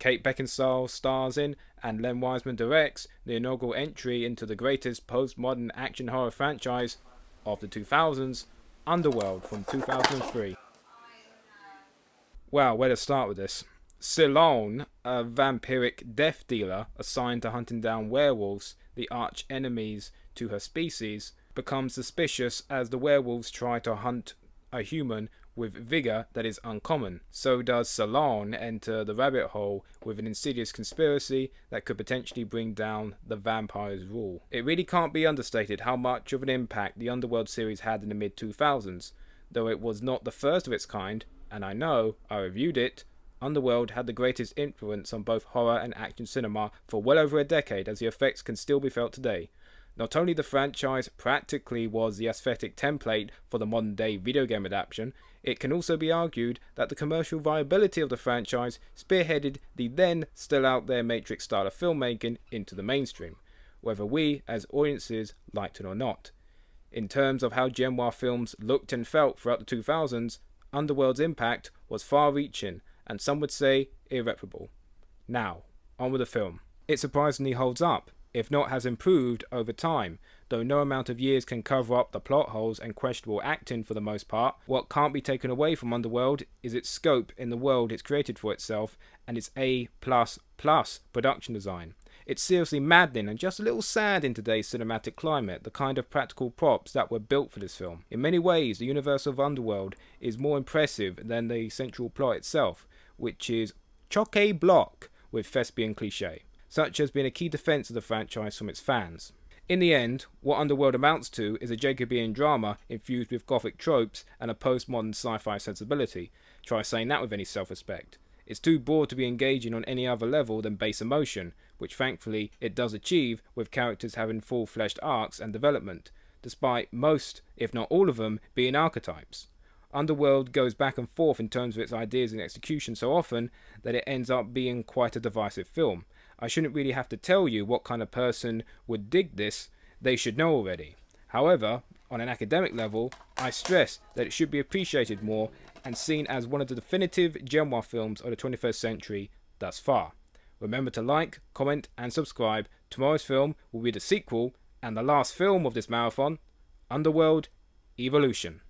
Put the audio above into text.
Kate Beckinsale stars in and Len Wiseman directs the inaugural entry into the greatest postmodern action horror franchise of the 2000s, Underworld from 2003. Well, where to start with this? Ceylon, a vampiric death dealer assigned to hunting down werewolves, the arch enemies to her species, becomes suspicious as the werewolves try to hunt a human with vigor that is uncommon. So does Ceylon enter the rabbit hole with an insidious conspiracy that could potentially bring down the vampire's rule. It really can't be understated how much of an impact the Underworld series had in the mid-2000s. Though it was not the first of its kind, and I know, I reviewed it, Underworld had the greatest influence on both horror and action cinema for well over a decade, as the effects can still be felt today. Not only the franchise practically was the aesthetic template for the modern day video game adaptation, it can also be argued that the commercial viability of the franchise spearheaded the then still out there Matrix style of filmmaking into the mainstream, whether we as audiences liked it or not. In terms of how Gen Y films looked and felt throughout the 2000s, Underworld's impact was far-reaching and some would say irreparable. Now, on with the film. It surprisingly holds up, if not has improved over time, though no amount of years can cover up the plot holes and questionable acting for the most part. What can't be taken away from Underworld is its scope in the world it's created for itself and its A++ production design. It's seriously maddening and just a little sad in today's cinematic climate, the kind of practical props that were built for this film. In many ways, the universe of Underworld is more impressive than the central plot itself, which is chock-a-block with thespian cliché, such as being a key defense of the franchise from its fans. In the end, what Underworld amounts to is a Jacobean drama infused with gothic tropes and a postmodern sci-fi sensibility. Try saying that with any self-respect. It's too broad to be engaging on any other level than base emotion, which thankfully it does achieve with characters having full-fleshed arcs and development, despite most, if not all of them, being archetypes. Underworld goes back and forth in terms of its ideas and execution so often that it ends up being quite a divisive film. I shouldn't really have to tell you what kind of person would dig this, they should know already. However, on an academic level, I stress that it should be appreciated more and seen as one of the definitive Gen Y films of the 21st century thus far. Remember to like, comment and subscribe. Tomorrow's film will be the sequel and the last film of this marathon, Underworld Evolution.